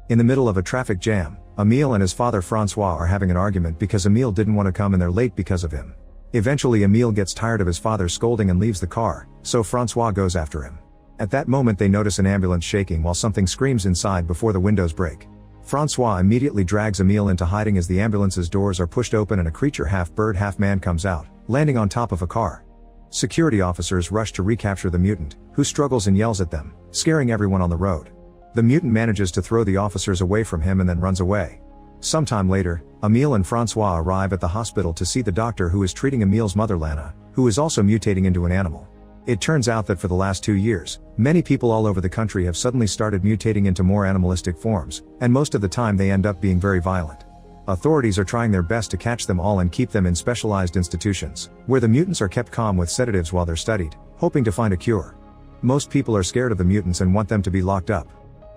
In the middle of a traffic jam, Emile and his father Francois are having an argument because Emile didn't want to come and they're late because of him. Eventually Emile gets tired of his father scolding and leaves the car, so Francois goes after him. At that moment they notice an ambulance shaking while something screams inside before the windows break. Francois immediately drags Emile into hiding as the ambulance's doors are pushed open and a creature half bird half man comes out, landing on top of a car. Security officers rush to recapture the mutant, who struggles and yells at them, scaring everyone on the road. The mutant manages to throw the officers away from him and then runs away. Sometime later, Emile and Francois arrive at the hospital to see the doctor who is treating Emile's mother Lana, who is also mutating into an animal. It turns out that for the last 2 years, many people all over the country have suddenly started mutating into more animalistic forms, and most of the time they end up being very violent. Authorities are trying their best to catch them all and keep them in specialized institutions, where the mutants are kept calm with sedatives while they're studied, hoping to find a cure. Most people are scared of the mutants and want them to be locked up.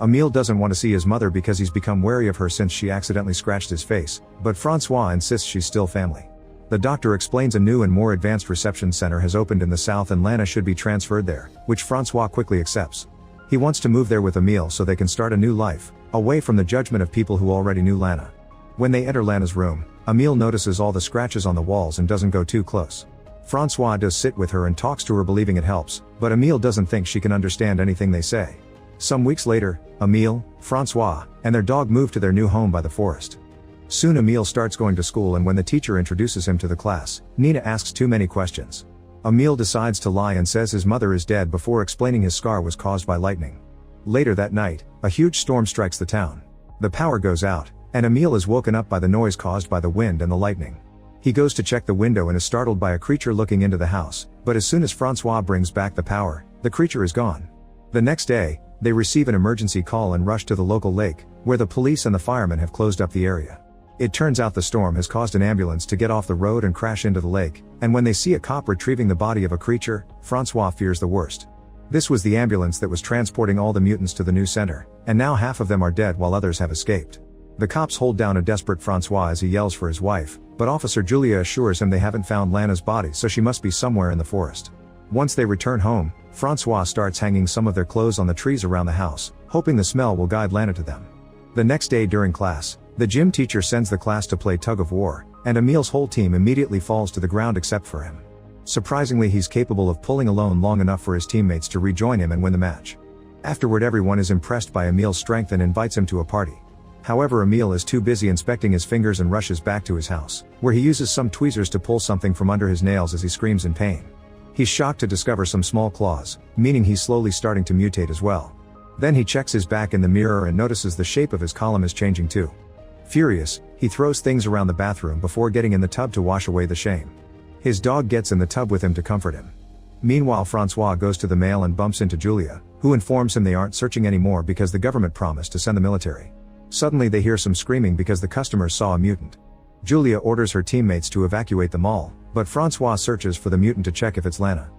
Emile doesn't want to see his mother because he's become wary of her since she accidentally scratched his face, but Francois insists she's still family. The doctor explains a new and more advanced reception center has opened in the south and Lana should be transferred there, which Francois quickly accepts. He wants to move there with Emile so they can start a new life, away from the judgment of people who already knew Lana. When they enter Lana's room, Emile notices all the scratches on the walls and doesn't go too close. Francois does sit with her and talks to her believing it helps, but Emile doesn't think she can understand anything they say. Some weeks later, Emile, Francois, and their dog move to their new home by the forest. Soon Emile starts going to school and when the teacher introduces him to the class, Nina asks too many questions. Emile decides to lie and says his mother is dead before explaining his scar was caused by lightning. Later that night, a huge storm strikes the town. The power goes out, and Emile is woken up by the noise caused by the wind and the lightning. He goes to check the window and is startled by a creature looking into the house, but as soon as Francois brings back the power, the creature is gone. The next day, they receive an emergency call and rush to the local lake, where the police and the firemen have closed up the area. It turns out the storm has caused an ambulance to get off the road and crash into the lake, and when they see a cop retrieving the body of a creature, Francois fears the worst. This was the ambulance that was transporting all the mutants to the new center, and now half of them are dead while others have escaped. The cops hold down a desperate Francois as he yells for his wife, but Officer Julia assures him they haven't found Lana's body so she must be somewhere in the forest. Once they return home, Francois starts hanging some of their clothes on the trees around the house, hoping the smell will guide Lana to them. The next day during class, the gym teacher sends the class to play tug of war, and Emile's whole team immediately falls to the ground except for him. Surprisingly, he's capable of pulling alone long enough for his teammates to rejoin him and win the match. Afterward, everyone is impressed by Emile's strength and invites him to a party. However, Emile is too busy inspecting his fingers and rushes back to his house, where he uses some tweezers to pull something from under his nails as he screams in pain. He's shocked to discover some small claws, meaning he's slowly starting to mutate as well. Then he checks his back in the mirror and notices the shape of his column is changing too. Furious, he throws things around the bathroom before getting in the tub to wash away the shame. His dog gets in the tub with him to comfort him. Meanwhile, Francois goes to the mail and bumps into Julia, who informs him they aren't searching anymore because the government promised to send the military. Suddenly they hear some screaming because the customers saw a mutant. Julia orders her teammates to evacuate the mall, but Francois searches for the mutant to check if it's Lana.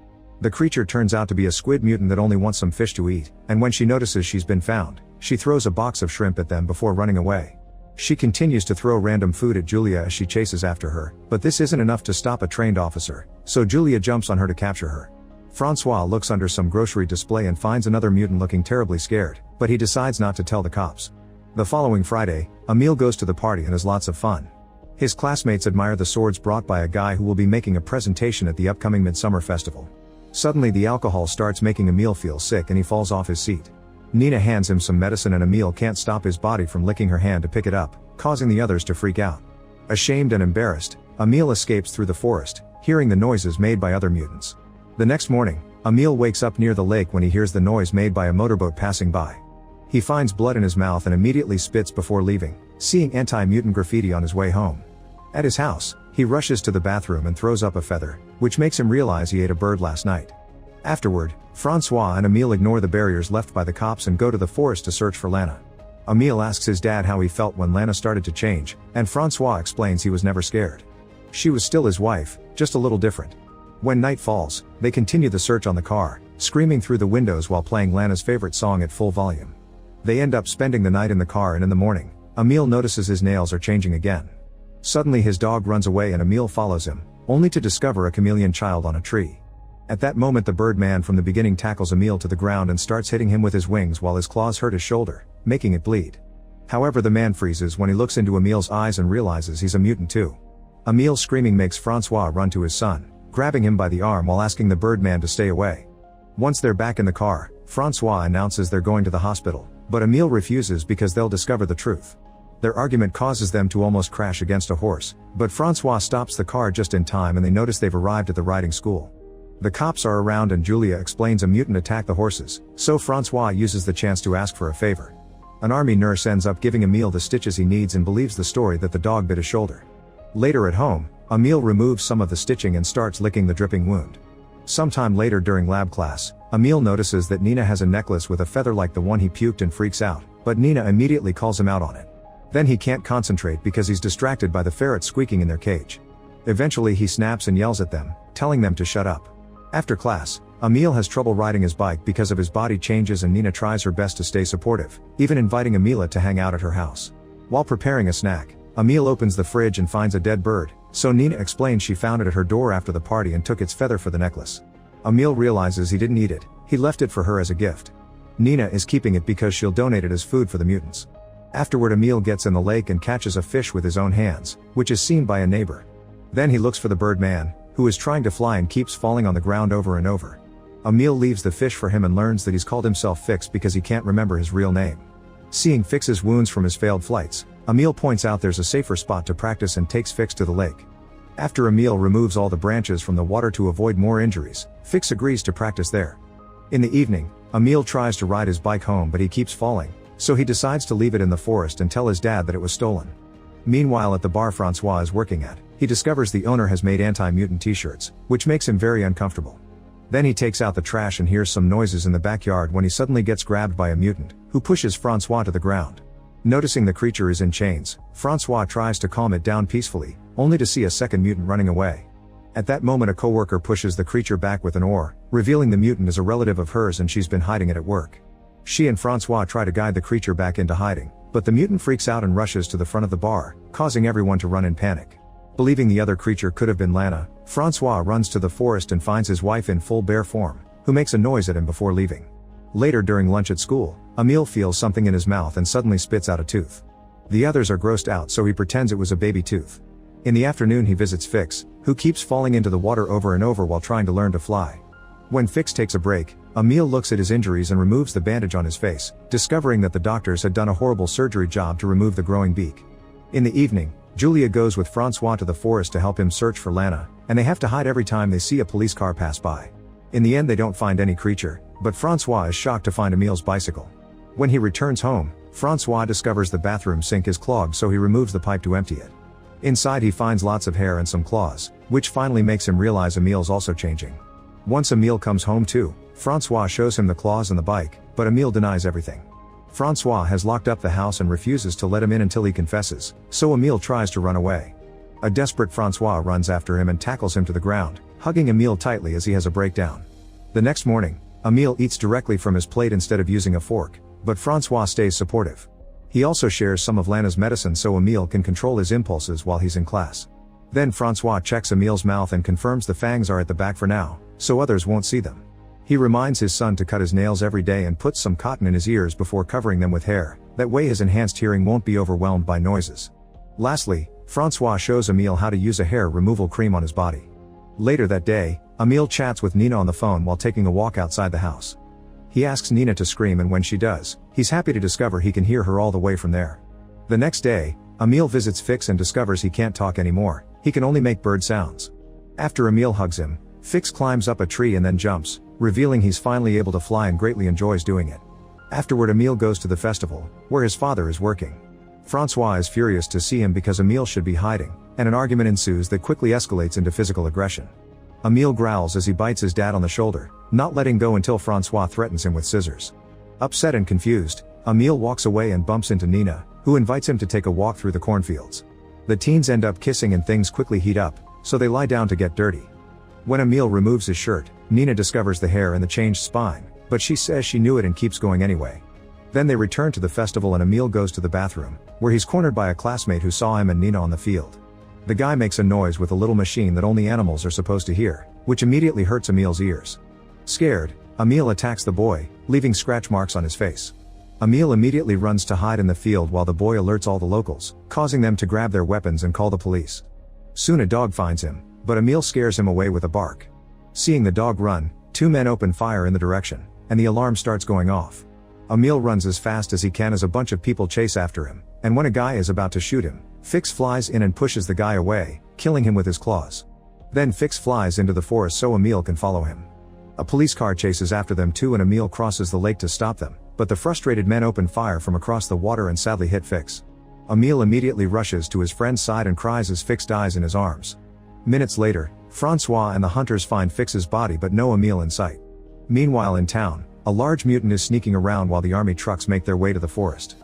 The creature turns out to be a squid mutant that only wants some fish to eat, and when she notices she's been found, she throws a box of shrimp at them before running away. She continues to throw random food at Julia as she chases after her, but this isn't enough to stop a trained officer, so Julia jumps on her to capture her. Francois looks under some grocery display and finds another mutant looking terribly scared, but he decides not to tell the cops. The following Friday, Emile goes to the party and has lots of fun. His classmates admire the swords brought by a guy who will be making a presentation at the upcoming Midsummer Festival. Suddenly the alcohol starts making Emile feel sick and he falls off his seat. Nina hands him some medicine and Emile can't stop his body from licking her hand to pick it up, causing the others to freak out. Ashamed and embarrassed, Emile escapes through the forest, hearing the noises made by other mutants. The next morning, Emile wakes up near the lake when he hears the noise made by a motorboat passing by. He finds blood in his mouth and immediately spits before leaving, seeing anti-mutant graffiti on his way home. At his house, he rushes to the bathroom and throws up a feather, which makes him realize he ate a bird last night. Afterward, Francois and Emile ignore the barriers left by the cops and go to the forest to search for Lana. Emile asks his dad how he felt when Lana started to change, and Francois explains he was never scared. She was still his wife, just a little different. When night falls, they continue the search on the car, screaming through the windows while playing Lana's favorite song at full volume. They end up spending the night in the car and in the morning, Emile notices his nails are changing again. Suddenly his dog runs away and Emile follows him, only to discover a chameleon child on a tree. At that moment the Birdman from the beginning tackles Emile to the ground and starts hitting him with his wings while his claws hurt his shoulder, making it bleed. However, the man freezes when he looks into Emil's eyes and realizes he's a mutant too. Emil's screaming makes Francois run to his son, grabbing him by the arm while asking the Birdman to stay away. Once they're back in the car, Francois announces they're going to the hospital, but Emil refuses because they'll discover the truth. Their argument causes them to almost crash against a horse, but Francois stops the car just in time and they notice they've arrived at the riding school. The cops are around and Julia explains a mutant attacked the horses, so Francois uses the chance to ask for a favor. An army nurse ends up giving Emil the stitches he needs and believes the story that the dog bit his shoulder. Later at home, Emil removes some of the stitching and starts licking the dripping wound. Sometime later during lab class, Emil notices that Nina has a necklace with a feather like the one he puked and freaks out, but Nina immediately calls him out on it. Then he can't concentrate because he's distracted by the ferrets squeaking in their cage. Eventually he snaps and yells at them, telling them to shut up. After class, Emil has trouble riding his bike because of his body changes and Nina tries her best to stay supportive, even inviting Emila to hang out at her house. While preparing a snack, Emil opens the fridge and finds a dead bird, so Nina explains she found it at her door after the party and took its feather for the necklace. Emil realizes he didn't eat it, he left it for her as a gift. Nina is keeping it because she'll donate it as food for the mutants. Afterward, Emil gets in the lake and catches a fish with his own hands, which is seen by a neighbor. Then he looks for the Birdman, who is trying to fly and keeps falling on the ground over and over. Emil leaves the fish for him and learns that he's called himself Fix because he can't remember his real name. Seeing Fix's wounds from his failed flights, Emil points out there's a safer spot to practice and takes Fix to the lake. After Emil removes all the branches from the water to avoid more injuries, Fix agrees to practice there. In the evening, Emil tries to ride his bike home but he keeps falling, so he decides to leave it in the forest and tell his dad that it was stolen. Meanwhile, at the bar Francois is working at, he discovers the owner has made anti-mutant t-shirts, which makes him very uncomfortable. Then he takes out the trash and hears some noises in the backyard when he suddenly gets grabbed by a mutant, who pushes Francois to the ground. Noticing the creature is in chains, Francois tries to calm it down peacefully, only to see a second mutant running away. At that moment, a coworker pushes the creature back with an oar, revealing the mutant is a relative of hers and she's been hiding it at work. She and Francois try to guide the creature back into hiding, but the mutant freaks out and rushes to the front of the bar, causing everyone to run in panic. Believing the other creature could have been Lana, Francois runs to the forest and finds his wife in full bear form, who makes a noise at him before leaving. Later during lunch at school, Emil feels something in his mouth and suddenly spits out a tooth. The others are grossed out, so he pretends it was a baby tooth. In the afternoon he visits Fix, who keeps falling into the water over and over while trying to learn to fly. When Fix takes a break, Emil looks at his injuries and removes the bandage on his face, discovering that the doctors had done a horrible surgery job to remove the growing beak. In the evening, Julia goes with Francois to the forest to help him search for Lana, and they have to hide every time they see a police car pass by. In the end they don't find any creature, but Francois is shocked to find Emil's bicycle. When he returns home, Francois discovers the bathroom sink is clogged, so he removes the pipe to empty it. Inside he finds lots of hair and some claws, which finally makes him realize Emil's also changing. Once Emil comes home too, Francois shows him the claws and the bike, but Emil denies everything. Francois has locked up the house and refuses to let him in until he confesses, so Emil tries to run away. A desperate Francois runs after him and tackles him to the ground, hugging Emil tightly as he has a breakdown. The next morning, Emil eats directly from his plate instead of using a fork, but Francois stays supportive. He also shares some of Lana's medicine so Emil can control his impulses while he's in class. Then Francois checks Emil's mouth and confirms the fangs are at the back for now, so others won't see them. He reminds his son to cut his nails every day and puts some cotton in his ears before covering them with hair, that way his enhanced hearing won't be overwhelmed by noises. Lastly, Francois shows Emil how to use a hair removal cream on his body. Later that day, Emil chats with Nina on the phone while taking a walk outside the house. He asks Nina to scream, and when she does, he's happy to discover he can hear her all the way from there. The next day, Emil visits Fix and discovers he can't talk anymore, he can only make bird sounds. After Emil hugs him, Fix climbs up a tree and then jumps, revealing he's finally able to fly and greatly enjoys doing it. Afterward, Emil goes to the festival, where his father is working. Francois is furious to see him because Emil should be hiding, and an argument ensues that quickly escalates into physical aggression. Emil growls as he bites his dad on the shoulder, not letting go until Francois threatens him with scissors. Upset and confused, Emil walks away and bumps into Nina, who invites him to take a walk through the cornfields. The teens end up kissing and things quickly heat up, so they lie down to get dirty. When Emil removes his shirt, Nina discovers the hair and the changed spine, but she says she knew it and keeps going anyway. Then they return to the festival and Emil goes to the bathroom, where he's cornered by a classmate who saw him and Nina on the field. The guy makes a noise with a little machine that only animals are supposed to hear, which immediately hurts Emil's ears. Scared, Emil attacks the boy, leaving scratch marks on his face. Emile immediately runs to hide in the field while the boy alerts all the locals, causing them to grab their weapons and call the police. Soon a dog finds him, but Emile scares him away with a bark. Seeing the dog run, two men open fire in the direction, and the alarm starts going off. Emile runs as fast as he can as a bunch of people chase after him, and when a guy is about to shoot him, Fix flies in and pushes the guy away, killing him with his claws. Then Fix flies into the forest so Emile can follow him. A police car chases after them too and Emile crosses the lake to stop them, but the frustrated men open fire from across the water and sadly hit Fix. Emile immediately rushes to his friend's side and cries as Fix dies in his arms. Minutes later, Francois and the hunters find Fix's body but no Emile in sight. Meanwhile in town, a large mutant is sneaking around while the army trucks make their way to the forest.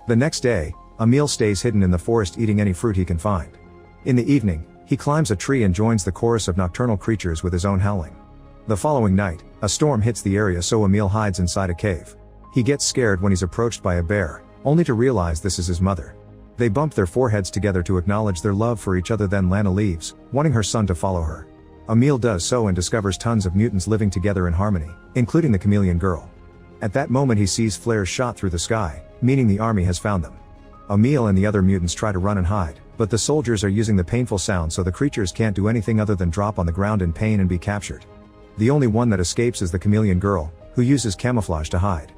The next day, Emile stays hidden in the forest eating any fruit he can find. In the evening, he climbs a tree and joins the chorus of nocturnal creatures with his own howling. The following night, a storm hits the area so Emile hides inside a cave. He gets scared when he's approached by a bear, only to realize this is his mother. They bump their foreheads together to acknowledge their love for each other. Then Lana leaves, wanting her son to follow her. Emile does so and discovers tons of mutants living together in harmony, including the chameleon girl. At that moment he sees flares shot through the sky, meaning the army has found them. Emile and the other mutants try to run and hide, but the soldiers are using the painful sound so the creatures can't do anything other than drop on the ground in pain and be captured. The only one that escapes is the chameleon girl, who uses camouflage to hide.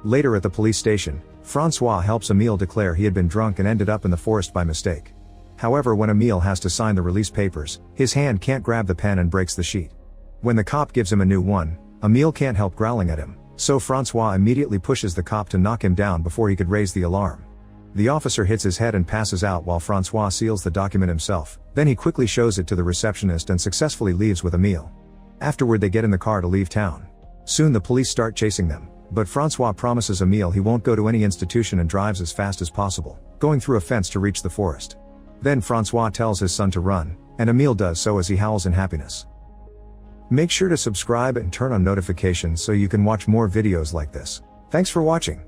Later at the police station, Francois helps Emile declare he had been drunk and ended up in the forest by mistake. However, when Emile has to sign the release papers, his hand can't grab the pen and breaks the sheet. When the cop gives him a new one, Emile can't help growling at him, so Francois immediately pushes the cop to knock him down before he could raise the alarm. The officer hits his head and passes out while Francois seals the document himself, then he quickly shows it to the receptionist and successfully leaves with Emile. Afterward they get in the car to leave town. Soon the police start chasing them, but Francois promises Emile he won't go to any institution and drives as fast as possible, going through a fence to reach the forest. Then Francois tells his son to run, and Emile does so as he howls in happiness. Make sure to subscribe and turn on notifications so you can watch more videos like this. Thanks for watching.